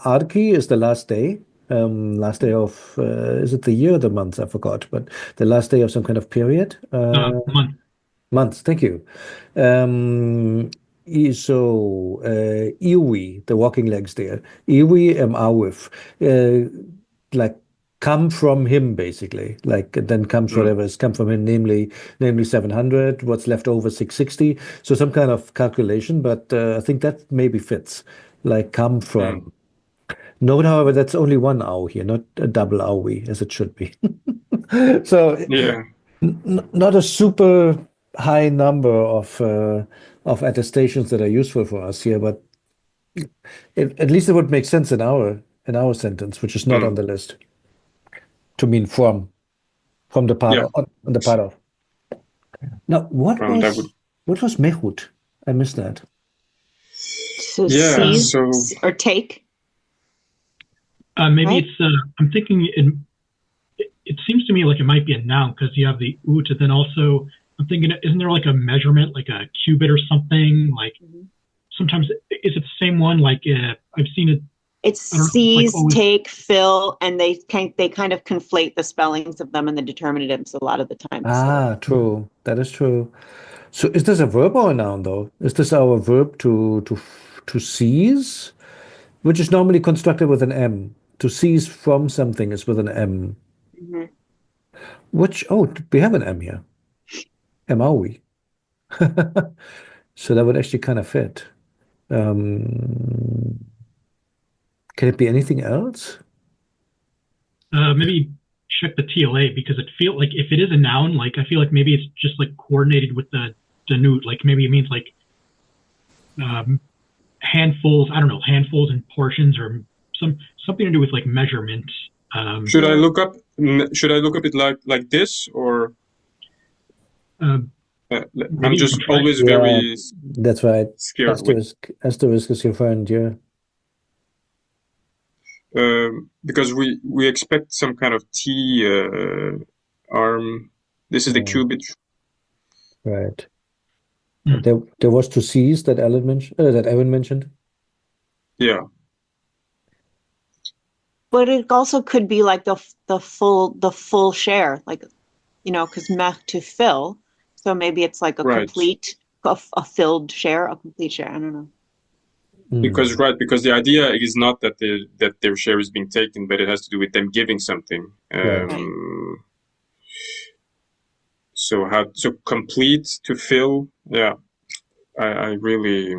[SPEAKER 3] Arki is the last day. Last day of is it the year or the month? I forgot, but the last day of some kind of period.
[SPEAKER 2] Month.
[SPEAKER 3] Months. Thank you. So Iwi, the walking legs there. Iwi Awif, like come from him basically. Like then comes whatever has come from him, namely 700. What's left over 660. So some kind of calculation, but I think that maybe fits. Like come from. Note, however, that's only one ow here, not a double owie as it should be. So
[SPEAKER 1] Yeah.
[SPEAKER 3] not a super high number of attestations that are useful for us here, but at least it would make sense in our sentence, which is not on the list, to mean from the part on the part of. Now, what was mehut? I missed that.
[SPEAKER 4] So
[SPEAKER 1] Yeah,
[SPEAKER 4] seize
[SPEAKER 1] so
[SPEAKER 4] or take.
[SPEAKER 2] Maybe
[SPEAKER 4] Right?
[SPEAKER 2] it's. I'm thinking it seems to me like it might be a noun because you have the ut, and then also I'm thinking, isn't there like a measurement, like a cubit or something? Like sometimes is it the same one? Like I've seen it.
[SPEAKER 4] It's seize, take, fill, and they kind of conflate the spellings of them and the determinatives a lot of the time.
[SPEAKER 3] True. That is true. So is this a verb or a noun though? Is this our verb to seize, which is normally constructed with an M? To seize from something is with an M. Which we have an M here. M are we? So that would actually kind of fit. Can it be anything else?
[SPEAKER 2] Maybe check the TLA because it feel like if it is a noun, like I feel like maybe it's just like coordinated with the denute. Like maybe it means like handfuls. I don't know, handfuls and portions or something to do with like measurement.
[SPEAKER 1] Should I look up it like this, or I'm
[SPEAKER 2] Maybe
[SPEAKER 1] just
[SPEAKER 2] you can try.
[SPEAKER 1] always
[SPEAKER 3] Yeah,
[SPEAKER 1] very
[SPEAKER 3] that's right.
[SPEAKER 1] scared with
[SPEAKER 3] Asterisk is your friend, yeah.
[SPEAKER 1] because we expect some kind of T arm. This is the qubit.
[SPEAKER 3] Right.
[SPEAKER 2] Hmm.
[SPEAKER 3] There was two C's that Evan mentioned.
[SPEAKER 1] Yeah.
[SPEAKER 4] But it also could be like the full share, like, you know, because meh to fill. So maybe it's like a
[SPEAKER 1] Right.
[SPEAKER 4] complete, a filled share, a complete share. I don't know.
[SPEAKER 1] Because the idea is not that their share is being taken, but it has to do with them giving something.
[SPEAKER 3] Right.
[SPEAKER 1] So complete to fill? Yeah, I really.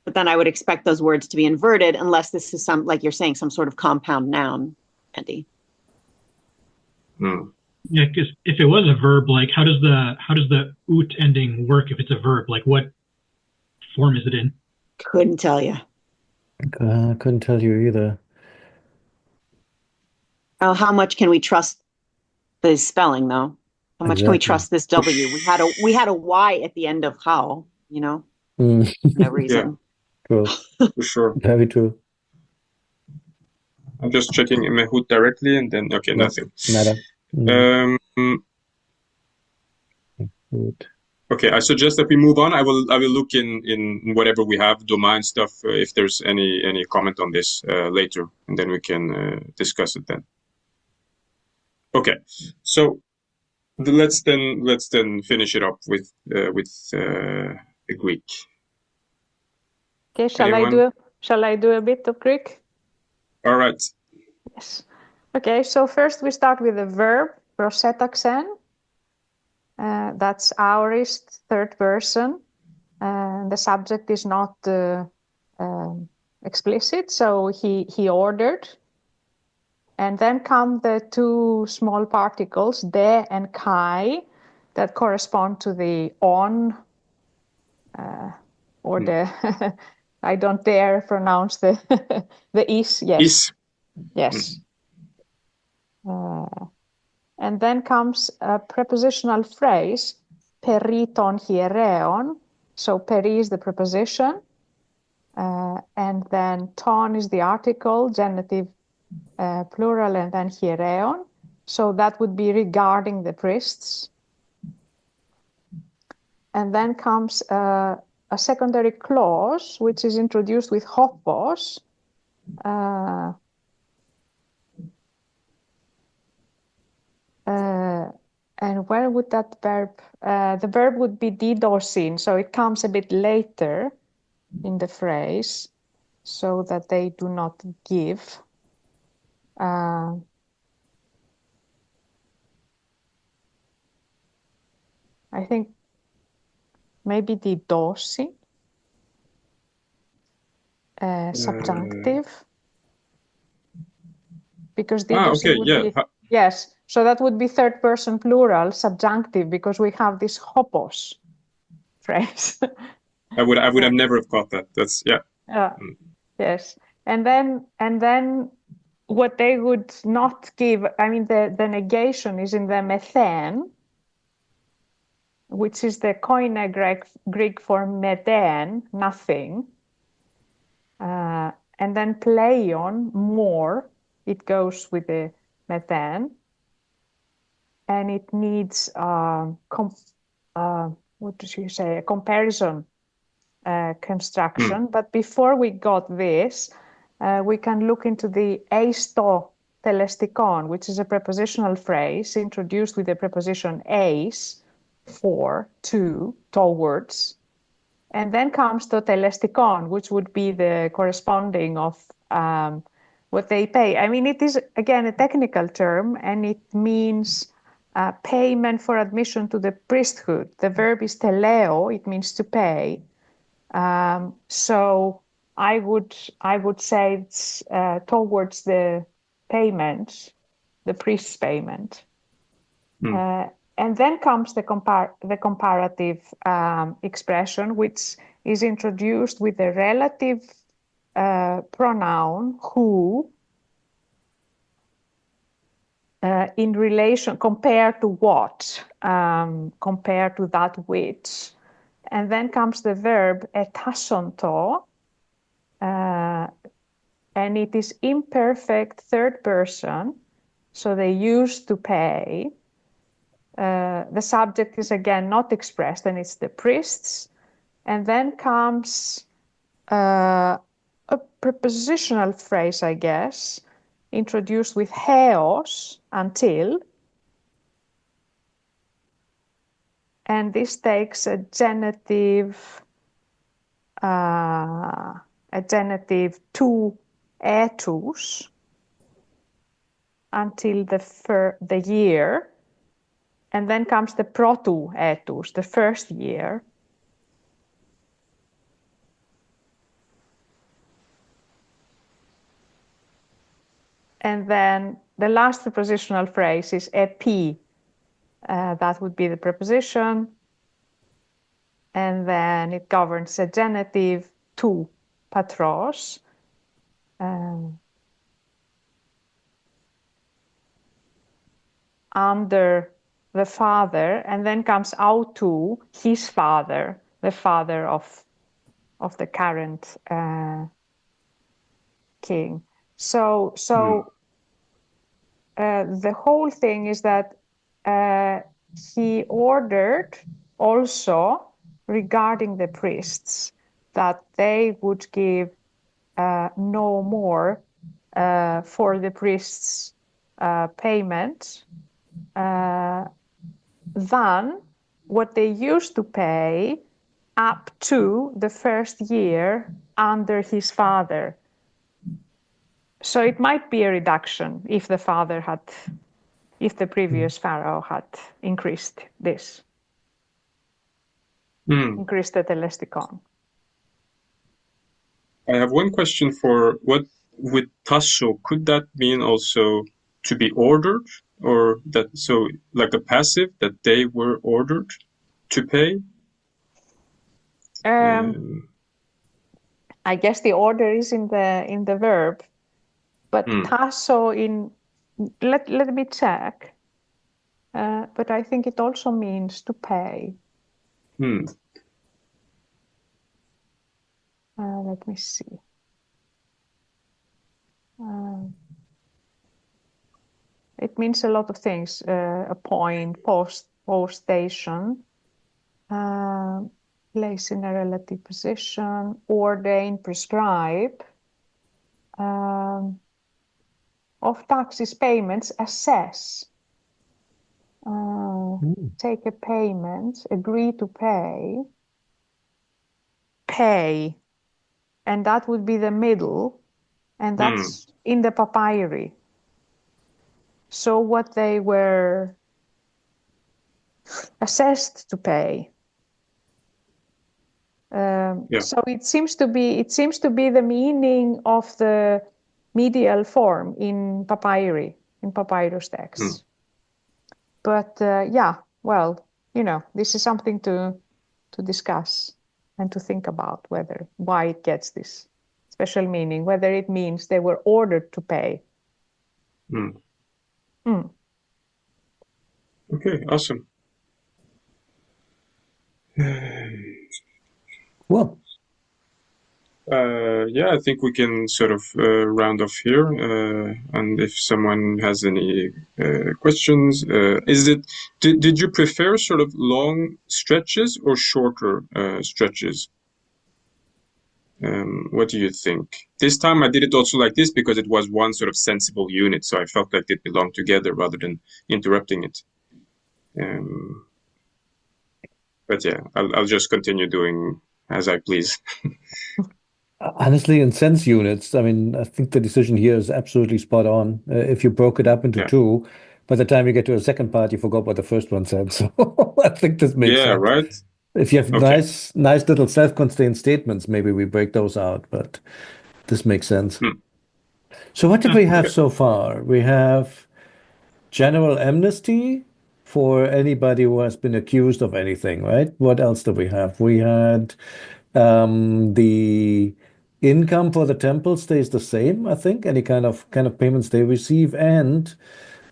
[SPEAKER 4] But then I would expect those words to be inverted unless this is like you're saying, some sort of compound noun, Andy.
[SPEAKER 2] Yeah, because if it was a verb, like how does the ut ending work if it's a verb? Like what form is it in?
[SPEAKER 4] Couldn't tell you.
[SPEAKER 3] I couldn't tell you either.
[SPEAKER 4] Oh, how much can we trust the spelling, though? How much can we
[SPEAKER 3] Exactly.
[SPEAKER 4] trust this W? We had a Y at the end of how, you know,
[SPEAKER 3] Mm,
[SPEAKER 4] for no reason.
[SPEAKER 3] true.
[SPEAKER 1] For sure.
[SPEAKER 3] Very true.
[SPEAKER 1] I'm just checking Mehut directly, and then okay,
[SPEAKER 3] No,
[SPEAKER 1] nothing.
[SPEAKER 3] nada. Good.
[SPEAKER 1] Okay, I suggest that we move on. I will look in whatever we have, domain stuff, if there's any comment on this later, and then we can discuss it then. Okay, so let's then finish it up with the Greek.
[SPEAKER 5] Okay,
[SPEAKER 1] Anyone?
[SPEAKER 5] shall I do a bit of Greek?
[SPEAKER 1] All right.
[SPEAKER 5] Yes. Okay, so first we start with the verb, Rosetta. That's aorist, third person. The subject is not explicit, so he ordered. And then come the two small particles, de and kai, that correspond to the on, or the, I don't dare pronounce the is, yes.
[SPEAKER 1] Is.
[SPEAKER 5] Yes. And then comes a prepositional phrase, periton hiereon. So peri is the preposition, and then ton is the article, genitive plural, and then hiereon. So that would be regarding the priests. And then comes a secondary clause, which is introduced with hopos. And where would that verb, the verb would be D09G16, so it comes a bit later in the phrase, so that they do not give. I think maybe D12, subjunctive, because D12 would be, yes, so that would be third person plural, subjunctive, because we have this hopos phrase.
[SPEAKER 1] I would have never have caught that. That's
[SPEAKER 5] Yes, and then what they would not give, I mean, the negation is in the methane, which is the koine Greek for meden, nothing. And then pleion, more, it goes with the methane. And it needs, what did you say, a comparison construction. But before we got this, we can look into the eisto telestikon, which is a prepositional phrase introduced with the preposition eis, for, to, towards. And then comes the telestikon, which would be the corresponding of what they pay. I mean, it is, again, a technical term, and it means payment for admission to the priesthood. The verb is teleo, it means to pay. So I would say it's towards the payment, the priest's payment. And then comes the comparative expression, which is introduced with the relative pronoun who, in relation, compared to what, compared to that which. And then comes the verb etasonto, and it is imperfect third person, so they used to pay. The subject is again not expressed, and it's the priests. And then comes a prepositional phrase, I guess, introduced with heos, until. And this takes a genitive to etus, until the year. And then comes the protu etus, the first year. And then the last prepositional phrase is epi. That would be the preposition. And then it governs a genitive to patros. Under the father, and then comes autu, his father, the father of the current king. So the whole thing is that he ordered also regarding the priests that they would give no more for the priests' payment than what they used to pay up to the first year under his father. So it might be a reduction if the previous pharaoh had increased this, increased the telestikon.
[SPEAKER 1] I have one question for what with tasso. Could that mean also to be ordered, or that so like a passive that they were ordered to pay?
[SPEAKER 5] I guess the order is in the verb, but tasso let me check. But I think it also means to pay. Let me see. It means a lot of things. Appoint, post station, place in a relative position, ordain, prescribe, of taxes, payments, assess, take a payment, agree to pay, and that would be the middle, and that's in the papyri. So what they were assessed to pay. So it seems to be the meaning of the medial form in papyri, in papyrus texts. But well, this is something to discuss and to think about why it gets this special meaning, whether it means they were ordered to pay.
[SPEAKER 1] Okay, awesome.
[SPEAKER 3] Well,
[SPEAKER 1] I think we can sort of round off here. And if someone has any questions, did you prefer sort of long stretches or shorter stretches? What do you think? This time I did it also like this because it was one sort of sensible unit, so I felt like it belonged together rather than interrupting it. But yeah, I'll just continue doing as I please.
[SPEAKER 3] Honestly, in sense units, I mean, I think the decision here is absolutely spot on. If you broke it up into two, by the time you get to the second part, you forgot what the first one said. So I think this makes
[SPEAKER 1] Yeah,
[SPEAKER 3] sense.
[SPEAKER 1] right.
[SPEAKER 3] If you have
[SPEAKER 1] Okay.
[SPEAKER 3] nice little self-contained statements, maybe we break those out, but this makes sense. So what did we have so far? We have general amnesty for anybody who has been accused of anything, right? What else did we have? We had the income for the temple stays the same, I think, any kind of payments they receive, and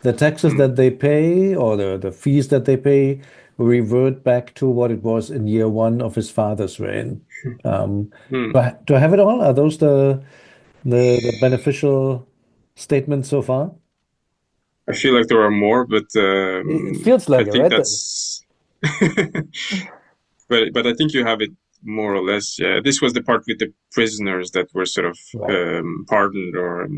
[SPEAKER 3] the taxes that they pay or the fees that they pay revert back to what it was in year one of his father's reign. Do I have it all? Are those the beneficial statements so far?
[SPEAKER 1] I feel like there are more, but
[SPEAKER 3] It feels
[SPEAKER 1] I
[SPEAKER 3] like it,
[SPEAKER 1] think
[SPEAKER 3] right?
[SPEAKER 1] that's. But I think you have it more or less. Yeah, this was the part with the prisoners that were sort of
[SPEAKER 3] Right.
[SPEAKER 1] pardoned, or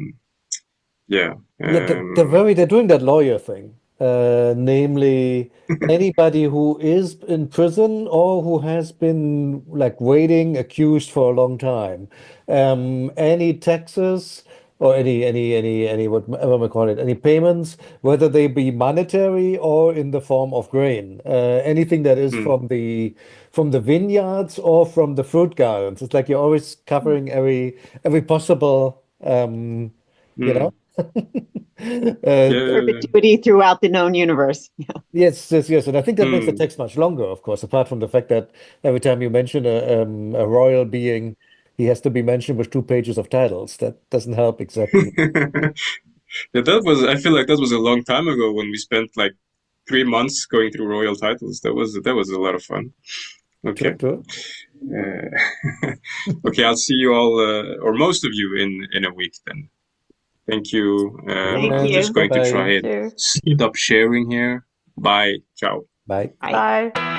[SPEAKER 1] yeah.
[SPEAKER 3] Yeah, they're doing that lawyer thing. Namely, anybody who is in prison or who has been like waiting accused for a long time. Any taxes or any whatever we call it, any payments, whether they be monetary or in the form of grain. Anything that is from the vineyards or from the fruit gardens. It's like you're always covering every possible you know.
[SPEAKER 1] Yeah.
[SPEAKER 4] Perpetuity throughout the known universe. Yeah.
[SPEAKER 3] Yes, and I think that makes the text much longer, of course, apart from the fact that every time you mention a royal being, he has to be mentioned with 2 pages of titles. That doesn't help exactly.
[SPEAKER 1] Yeah, that was. I feel like that was a long time ago when we spent like 3 months going through royal titles. That was a lot of fun. Okay.
[SPEAKER 3] True.
[SPEAKER 1] Okay, I'll see you all, or most of you, in a week then. Thank you.
[SPEAKER 4] Thank
[SPEAKER 1] I'm just
[SPEAKER 4] you.
[SPEAKER 1] going to
[SPEAKER 3] Bye-bye.
[SPEAKER 1] try and
[SPEAKER 5] Thank
[SPEAKER 1] stop sharing here. Bye. Ciao.
[SPEAKER 3] Bye.
[SPEAKER 4] Bye.
[SPEAKER 5] Bye.